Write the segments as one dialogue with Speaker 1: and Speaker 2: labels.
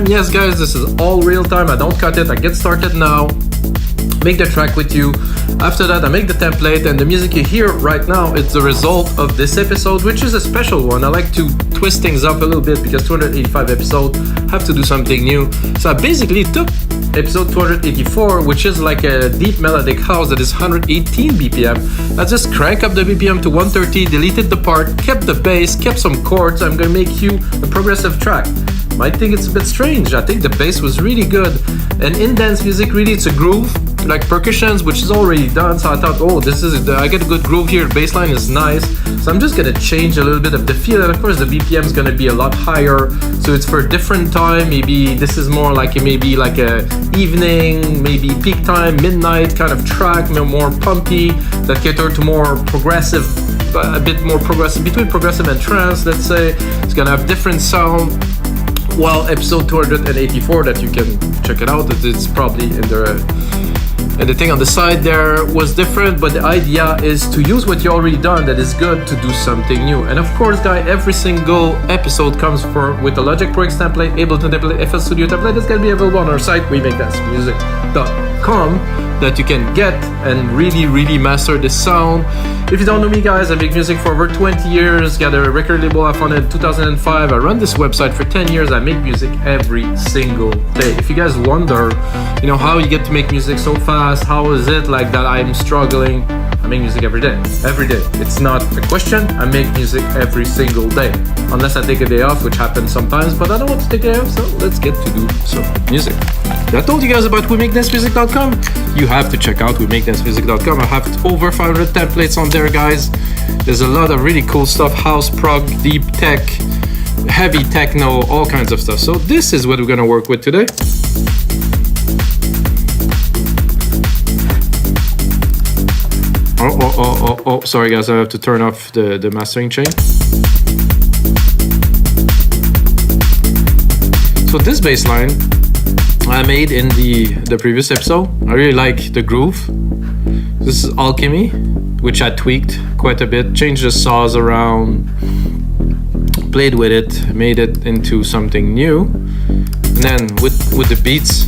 Speaker 1: Yes guys, this is all real time. I don't cut it, I get started now, make the track with you. After that I make the template, and the music you hear right now is the result of this episode, which is a special one. I like to twist things up a little bit because 285 episodes have to do something new. So I basically took episode 284, which is like a deep melodic house that is 118 BPM. I just crank up the BPM to 130, deleted the part, kept the bass, kept some chords. I'm gonna make you a progressive track. Might think it's a bit strange. I think the bass was really good. And in dance music, really, it's a groove, like percussions, which is already done. So I thought, oh, I get a good groove here. Bass line is nice. So I'm just gonna change a little bit of the feel. And of course, the BPM is gonna be a lot higher. So it's for a different time. Maybe this is more like maybe like a evening, maybe peak time, midnight kind of track, more pumpy, that cater to more progressive, a bit more progressive, between progressive and trance, let's say. It's gonna have different sound. Well, episode 284 that you can check it out, it's probably in the thing on the side there, was different, but the idea is to use what you already done that is good to do something new. And of course, guys, every single episode comes with a Logic Pro X template, Ableton template, FL Studio template. That's gonna be available on our site, wemakethancemusic.com, that you can get and really master this sound. If you don't know me, guys, I make music for over 20 years, got a record label I founded in 2005. I run this website for 10 years. I make music every single day. If you guys wonder, how you get to make music so fast, how is it like that I'm struggling, I make music every day. It's not a question. I make music every single day, unless I take a day off, which happens sometimes, but I don't want to take a day off, so let's get to do some music. I told you guys about wemakethancemusic.com. You have to check out wemakethancemusic.com. I have over 500 templates on there, guys. There's a lot of really cool stuff: house, prog, deep tech, heavy techno, all kinds of stuff. So this is what we're gonna work with today. Oh, sorry guys, I have to turn off the mastering chain. So this bass line I made in the previous episode. I really like the groove. This is Alchemy, which I tweaked quite a bit, changed the saws around, played with it, made it into something new. And then with the beats,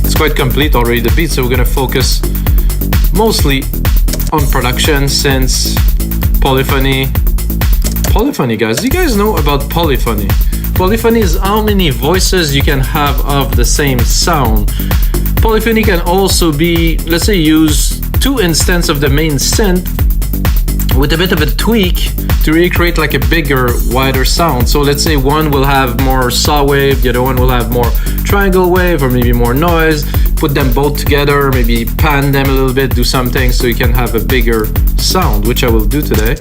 Speaker 1: it's quite complete already, the beats, so we're gonna focus mostly on production, synths, polyphony. Polyphony, guys, do you guys know about polyphony? Polyphony is how many voices you can have of the same sound. Polyphony can also be, let's say, use two instances of the main synth with a bit of a tweak to recreate like a bigger, wider sound. So let's say one will have more saw wave, the other one will have more triangle wave, or maybe more noise. Put them both together, maybe pan them a little bit, do something so you can have a bigger sound, which I will do today.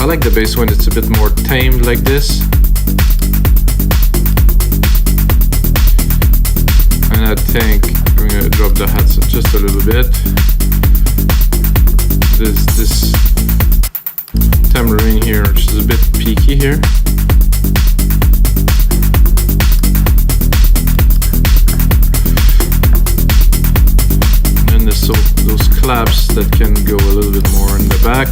Speaker 1: I like the bass when it's a bit more tamed like this. And I think I'm gonna drop the hats just a little bit. This tambourine here, which is a bit peaky here. And there's those claps that can go a little bit more in the back.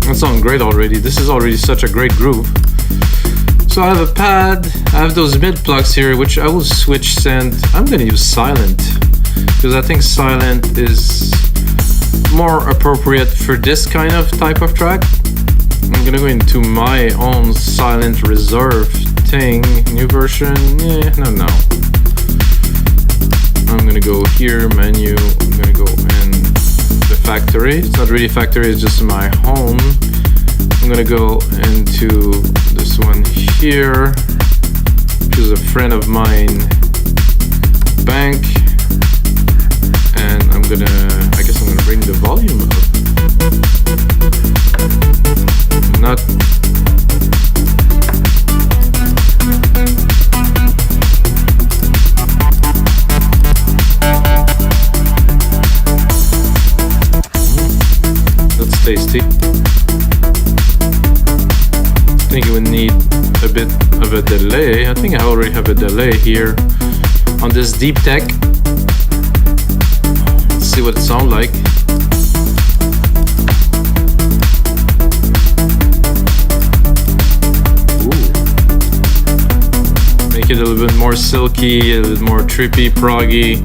Speaker 1: That sounds great already. This is already such a great groove. So I have a pad, I have those mid plugs here, which I will switch synth. I'm gonna use Sylenth, because I think Sylenth is more appropriate for this kind of type of track. I'm gonna go into my own Sylenth reserve thing, new version, no. I'm gonna go here, menu, I'm gonna go in the factory. It's not really factory, it's just my home. I'm gonna go into this one here, which is a friend of mine, Bank, and I guess I'm gonna bring the volume up. That's tasty. I think it would need a bit of a delay. I think I already have a delay here on this deep tech. Let's see what it sounds like. make it a little bit more silky, a little bit more trippy, proggy.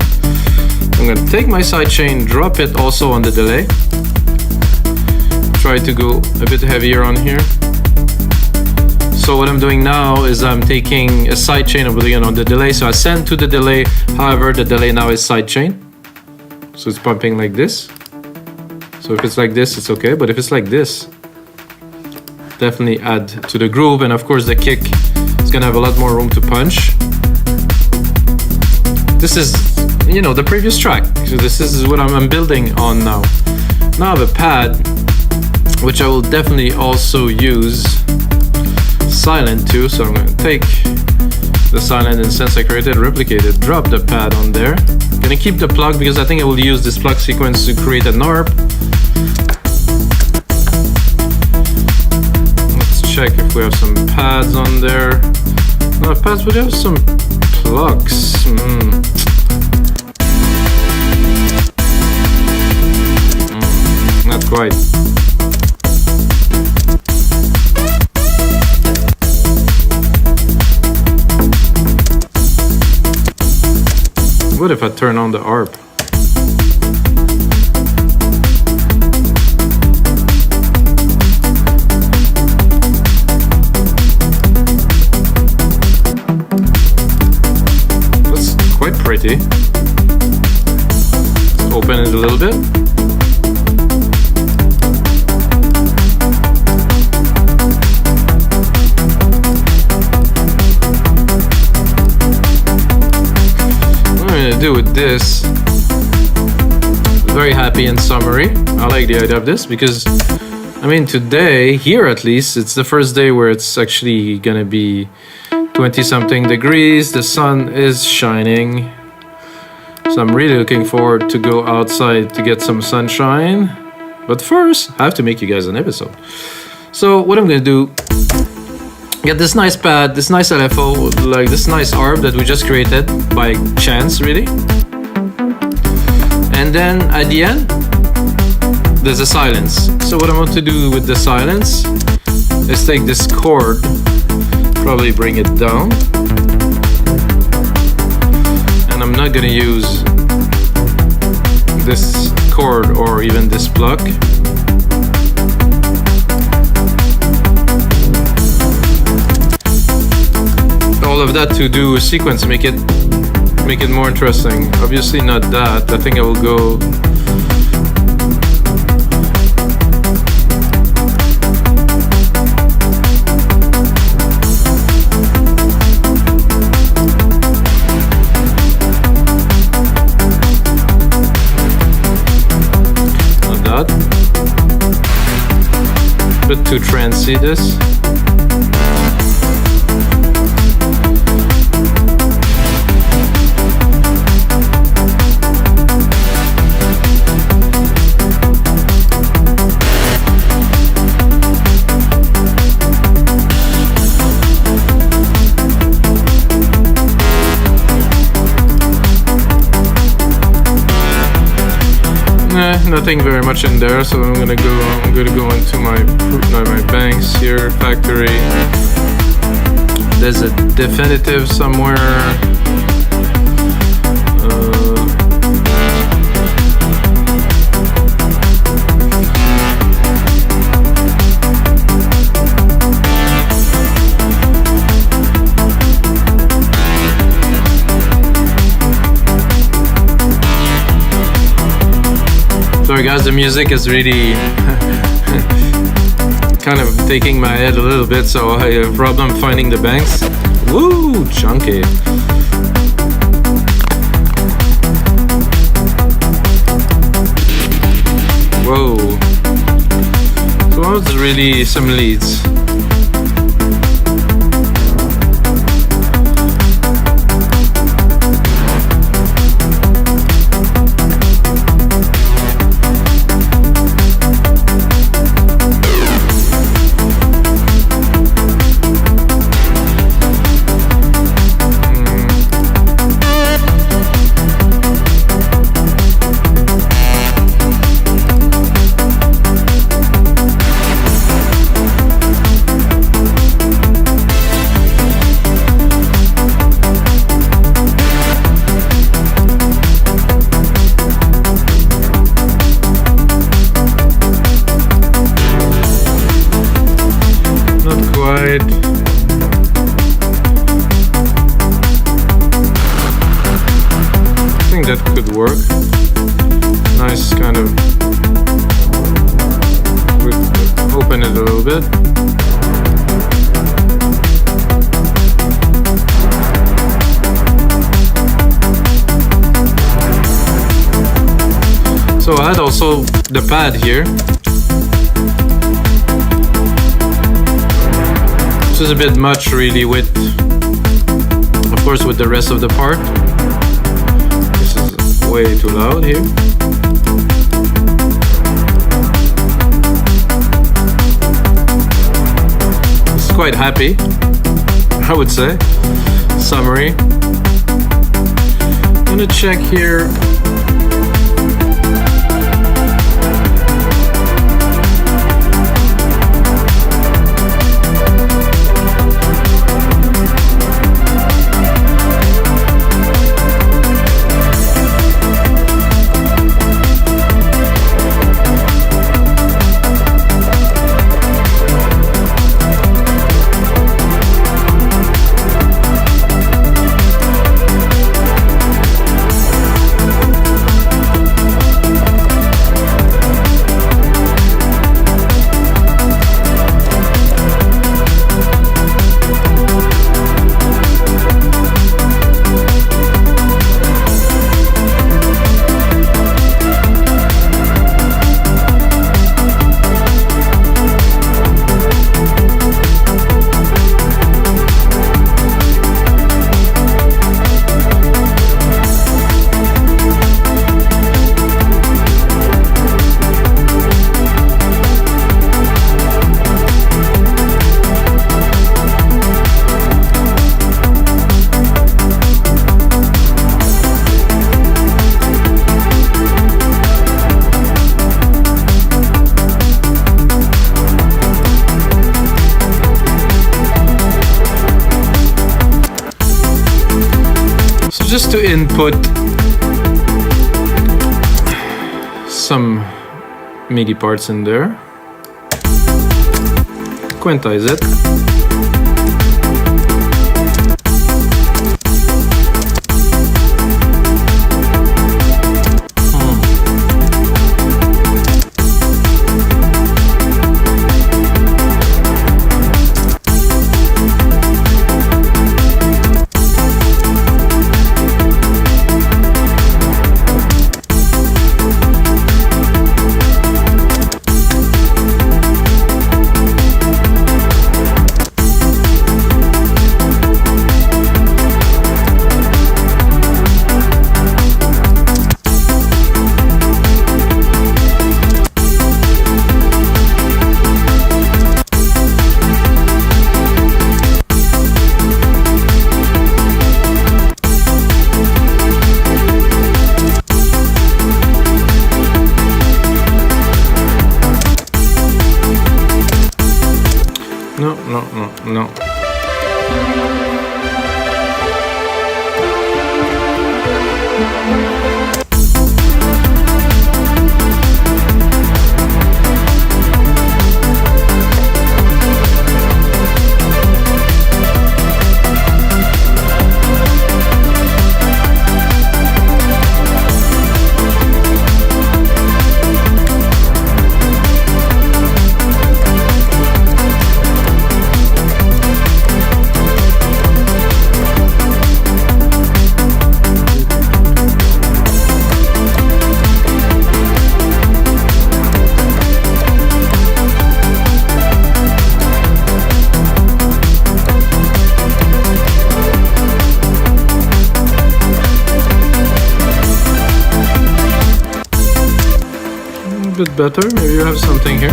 Speaker 1: I'm gonna take my sidechain, drop it also on the delay. Try to go a bit heavier on here. So what I'm doing now is I'm taking a sidechain again on the delay. So I send to the delay, however, the delay now is sidechain. So it's pumping like this. So if it's like this, it's okay. But if it's like this, definitely add to the groove. And of course the kick is gonna have a lot more room to punch. This is, you know, the previous track. So this is what I'm building on now. Now I have a pad, which I will definitely also use Sylenth too. So I'm gonna take the Sylenth and since I created, replicate it, drop the pad on there. I'm gonna keep the plug because I think I will use this plug sequence to create an ARP. Let's check if we have some pads on there. No pads, but we have some plugs. Not quite. What if I turn on the ARP? That's quite pretty. Let's open it a little bit. Do with this, very happy in summary. I like the idea of this because I mean today here at least it's the first day where it's actually gonna be 20 something degrees, the sun is shining, so I'm really looking forward to go outside to get some sunshine. But first I have to make you guys an episode. So what I'm gonna do, get this nice pad, this nice LFO, like this nice ARP that we just created by chance, really. And then at the end, there's a silence. So what I want to do with the silence is take this chord, probably bring it down. And I'm not gonna use this chord or even this pluck. All of that to do a sequence, make it more interesting. Obviously not that. I think I will go not that. A bit too trancey this. Nothing very much in there, so I'm gonna go into my banks here, factory. There's a definitive somewhere. Sorry guys, the music is really kind of taking my head a little bit, so I have a problem finding the banks. Woo, chunky. Whoa. So that was really some leads. quite. I think that could work. Nice kind of. Open it a little bit. So I had also the pad here. This is a bit much really with, of course, with the rest of the part. This is way too loud here. It's quite happy, I would say. Summary. I'm gonna check here. Just to input some MIDI parts in there, quantize it. No. Bit better. Maybe you have something here.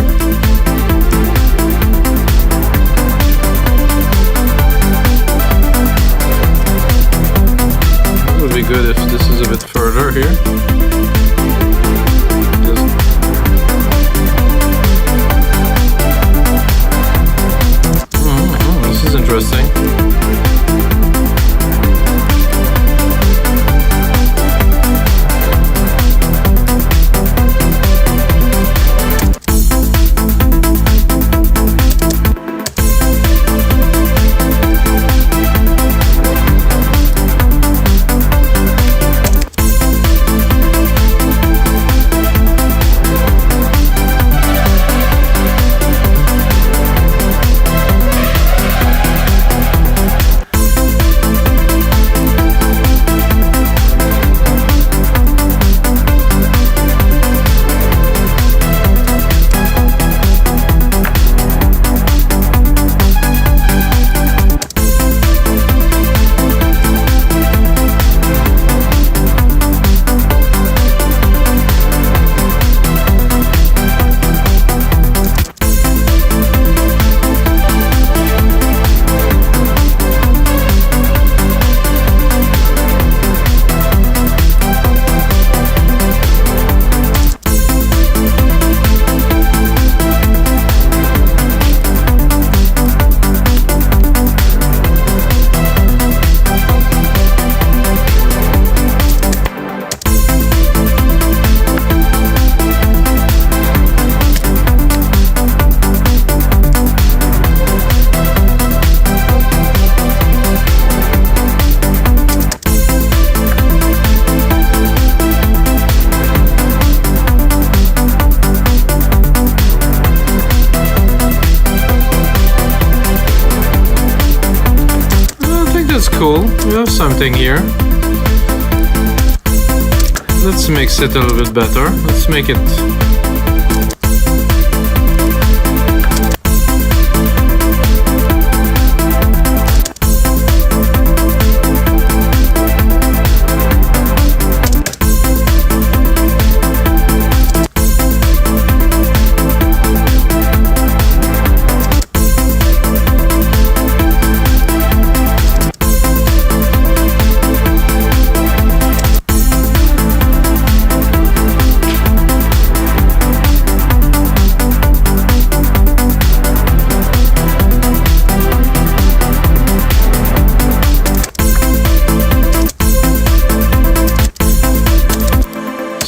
Speaker 1: It would be good if this is a bit further here. This is interesting. cool. We have something here. Let's mix it a little bit better. Let's make it.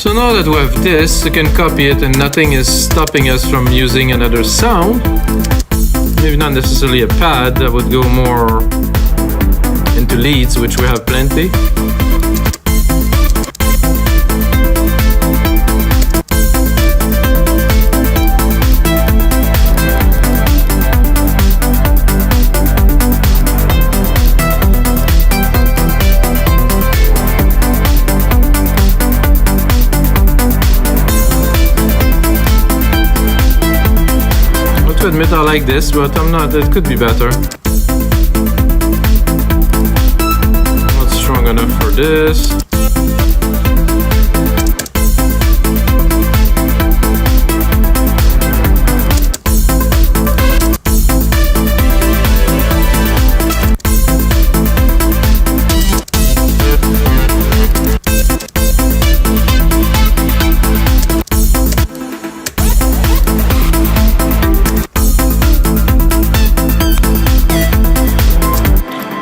Speaker 1: So now that we have this, we can copy it and nothing is stopping us from using another sound. Maybe not necessarily a pad, that would go more into leads, which we have plenty. To admit I like this, but I'm not. It could be better. Not strong enough for this.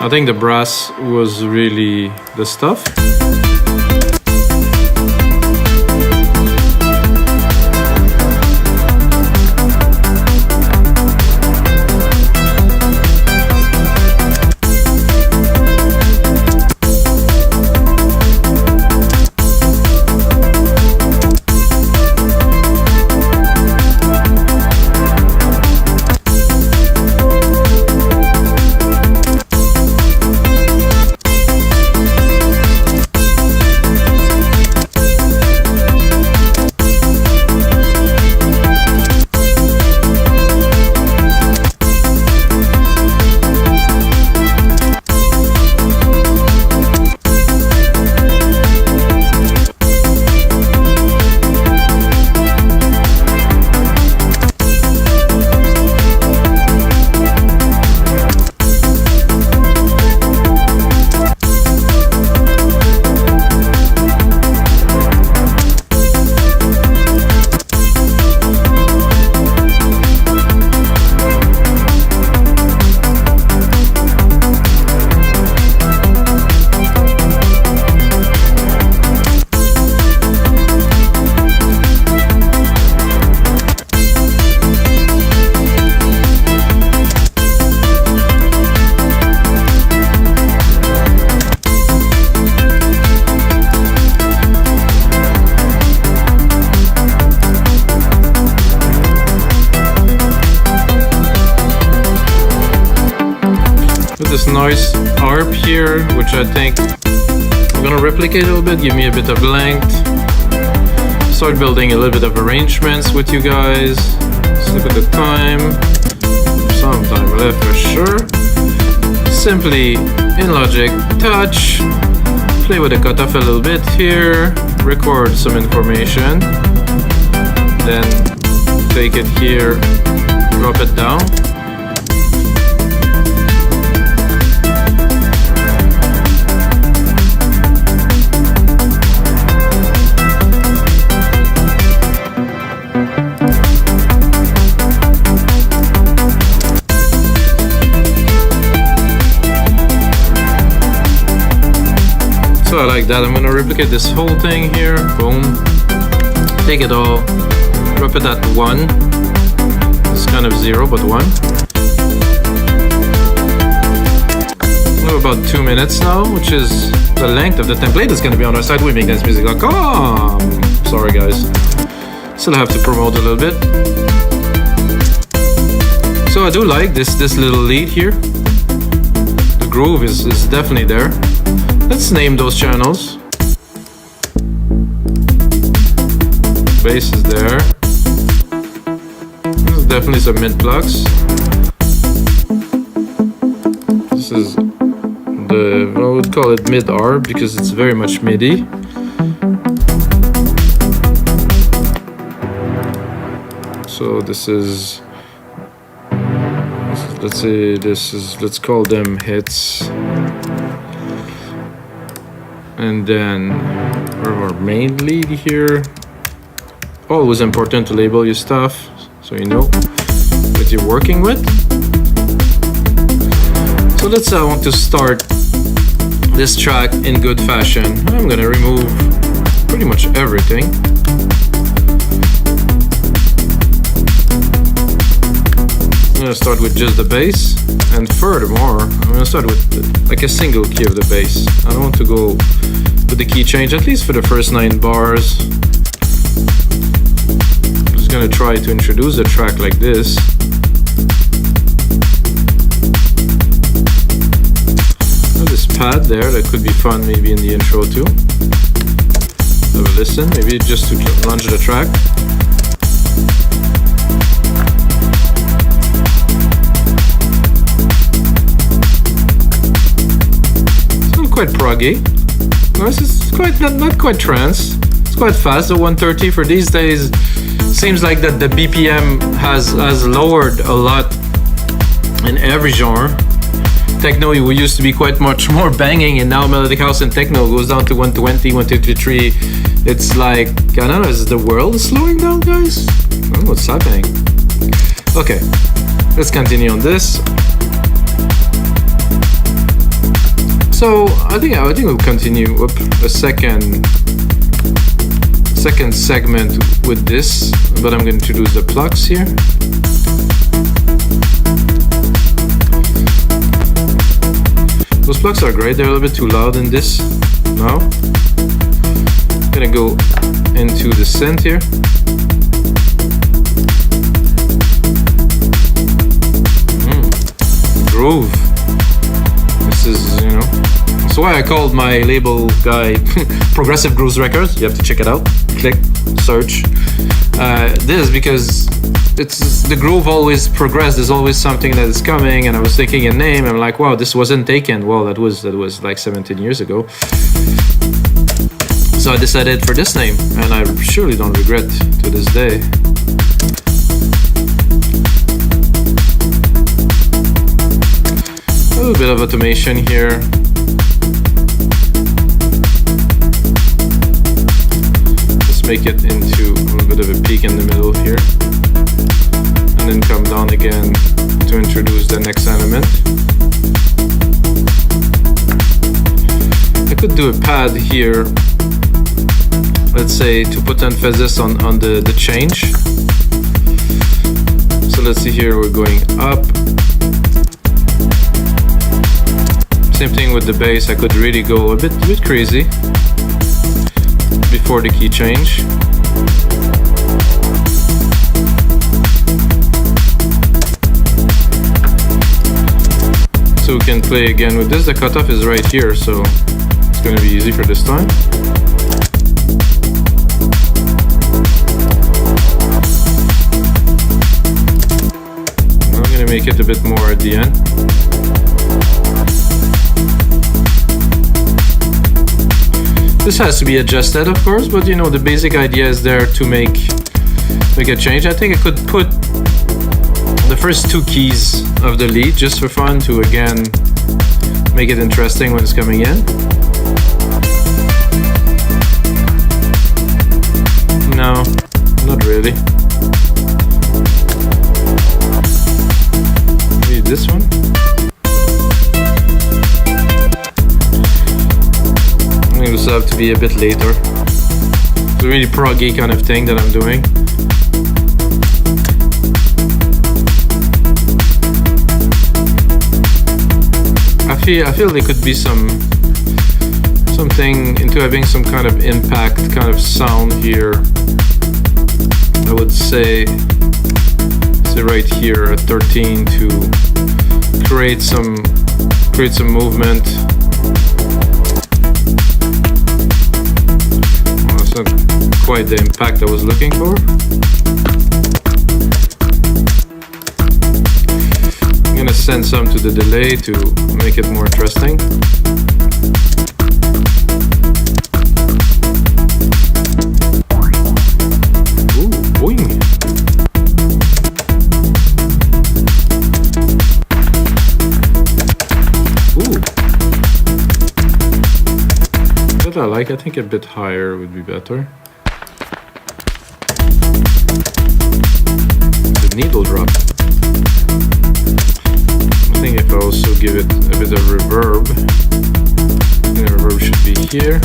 Speaker 1: I think the brass was really the stuff. This noise arp here, which I think I'm gonna replicate a little bit, give me a bit of length, start building a little bit of arrangements with you guys. Let's look at the time, some time left for sure. Simply in Logic, touch, play with the cutoff a little bit here, record some information, then take it here, drop it down. So I like that. I'm gonna replicate this whole thing here. Boom. Take it all. Drop it at 1. It's kind of 0, but 1. We have about 2 minutes now, which is the length of the template. It's gonna be on our site, wemakeddancemusic.com. Sorry guys. Still have to promote a little bit. So I do like this little lead here. groove is definitely there. Let's name those channels. Bass is there. There's definitely some mid plucks. This is the, I would call it mid R because it's very much MIDI. So this is, let's say this is, let's call them hits. And then our main lead here. Always important to label your stuff so you know what you're working with. So let's say I want to start this track in good fashion. I'm gonna remove pretty much everything. I'm gonna start with just the bass, and furthermore, I'm gonna start with like a single key of the bass. I don't want to go with the key change, at least for the first 9 bars. I'm just gonna try to introduce the track like this. This pad there, that could be fun maybe in the intro too. Have a listen, maybe just to launch the track. Quite proggy. No, this is quite not quite trance. It's quite fast. The 130 for these days seems like that the BPM has lowered a lot in every genre. Techno used to be quite much more banging, and now melodic house and techno goes down to 120, 123. It's like, I don't know, is the world slowing down, guys? I don't know what's happening. Okay, let's continue on this. So I think we'll continue up a second segment with this, but I'm going to introduce the plucks here. Those plucks are great. They're a little bit too loud in this. Now I'm gonna go into the synth here. Groove. This is, you know, that's why I called my label guy Progressive Grooves Records. You have to check it out. Click, search. This because it's the groove always progressed. There's always something that is coming, and I was thinking a name. I'm like, wow, this wasn't taken. Well, that was like 17 years ago. So I decided for this name, and I surely don't regret to this day. A little bit of automation here. Let's make it into a little bit of a peak in the middle here. And then come down again to introduce the next element. I could do a pad here, let's say, to put emphasis on the change. So let's see here, we're going up. Same thing with the bass, I could really go a bit crazy before the key change. So we can play again with this. The cutoff is right here, so it's going to be easy for this time. I'm going to make it a bit more at the end. This has to be adjusted, of course, but you know, the basic idea is there to make a change. I think I could put the first 2 keys of the lead just for fun to again make it interesting when it's coming in. No, not really. Maybe this one. I think this will have to be a bit later. It's a really proggy kind of thing that I'm doing. I feel there could be something into having some kind of impact kind of sound here. I would say right here at 13 to create some create some movement. Well, that's not quite the impact I was looking for. I'm gonna send some to the delay to make it more interesting. I think a bit higher would be better. The needle drop. I think if I also give it a bit of reverb, the reverb should be here.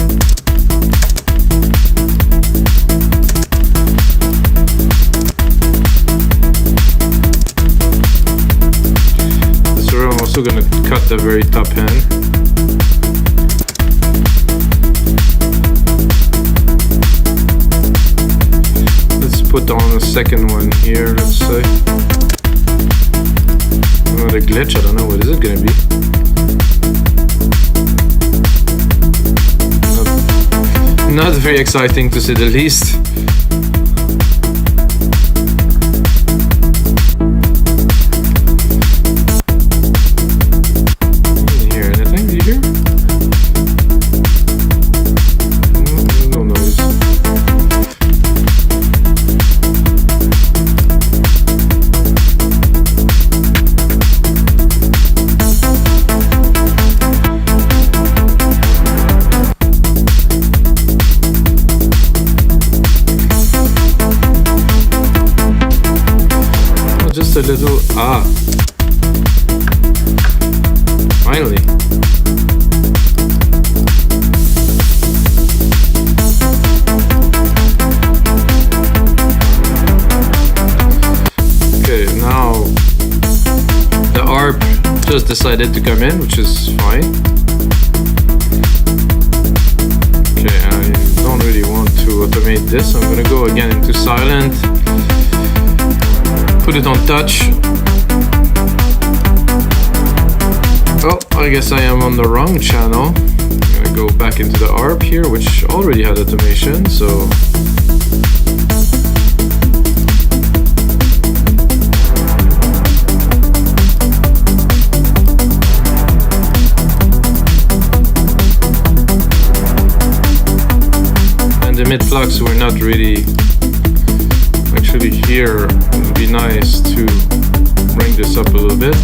Speaker 1: So I'm also going to cut the very top end. Put on a second one here, let's say. Another glitch, I don't know, what is it gonna be? Not very exciting to say the least. Didn't hear anything, did you hear? No noise. Just a little, finally. Okay, now the ARP just decided to come in, which is fine. Okay, I don't really want to automate this. I'm gonna go again into Sylenth. Put it on touch. Oh, I guess I am on the wrong channel. I'm gonna go back into the ARP here, which already had automation, so. And the mid-flux were not really actually here. It would be nice to bring this up a little bit.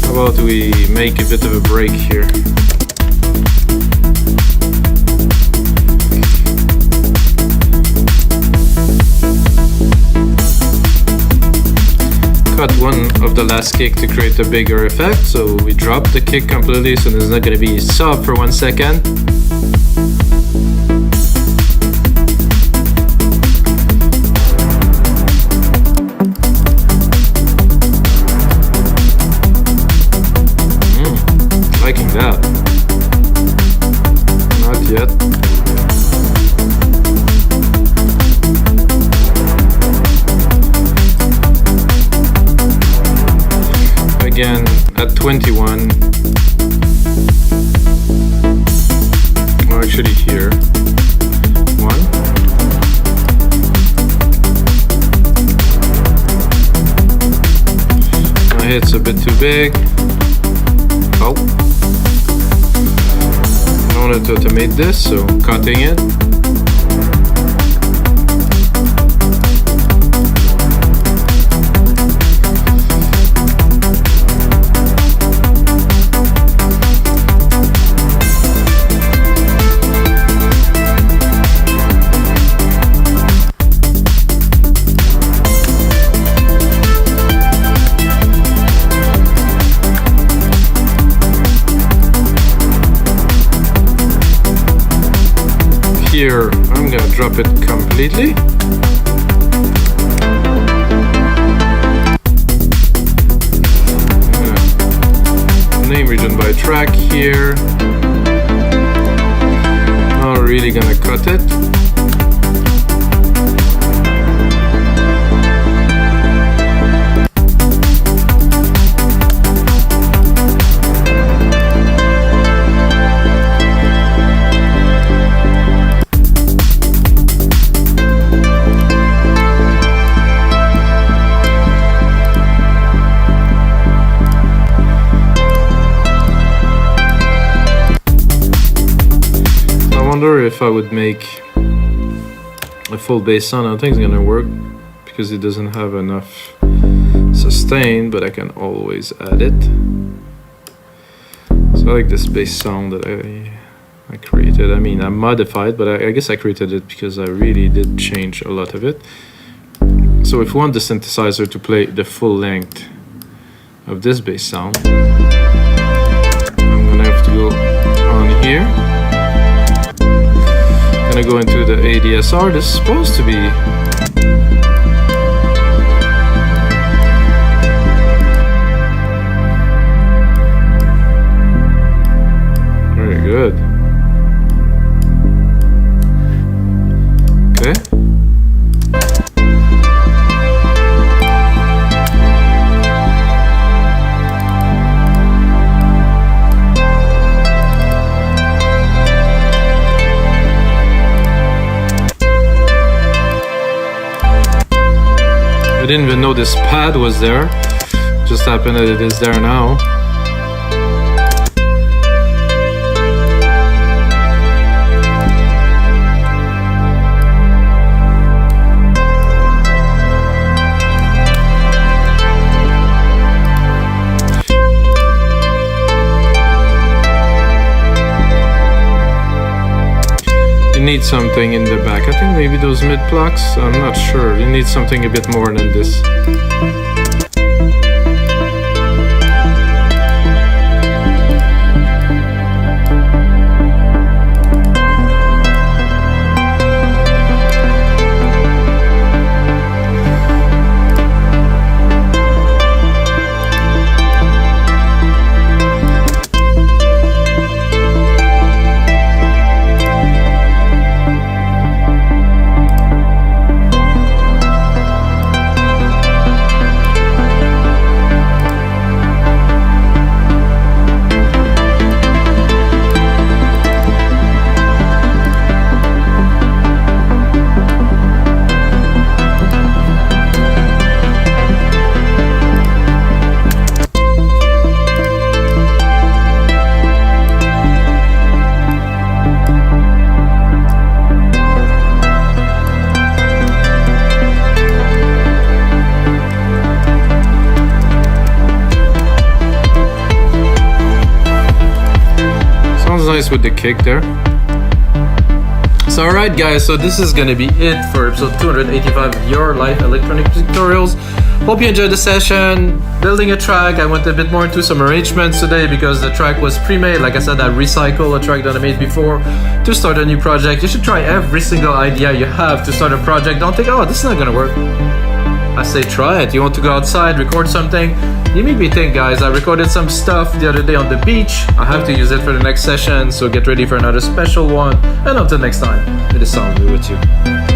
Speaker 1: How about we make a bit of a break here? Cut one of the last kick to create a bigger effect, so we drop the kick completely, so there's not going to be sub for 1 second. Liking that. Not yet. Again at 21, or actually here, 1. My hit's a bit too big. Oh, I wanted to automate this, so cutting it. Here, I'm gonna drop it completely. name region by track here. Not really gonna cut it. If I would make a full bass sound, I don't think it's gonna work because it doesn't have enough sustain, but I can always add it. So I like this bass sound that I created. I mean, I modified, but I guess I created it because I really did change a lot of it. So if we want the synthesizer to play the full length of this bass sound, I'm gonna have to go on here. Gonna go into the ADSR. This is supposed to be very good. Okay. I didn't even know this pad was there. Just happened that it is there now. You need something in the back. I think maybe those mid plucks. I'm not sure. You need something a bit more than this. Nice with the kick there. So alright guys, so this is gonna be it for episode 285 of your live electronic music tutorials. Hope you enjoyed the session. Building a track, I went a bit more into some arrangements today because the track was pre-made. Like I said, I recycle a track that I made before to start a new project. You should try every single idea you have to start a project. Don't think, oh, this is not gonna work. I say try it. You want to go outside, record something? You made me think, guys. I recorded some stuff the other day on the beach. I have to use it for the next session, so get ready for another special one. And until next time, it is Sound with you.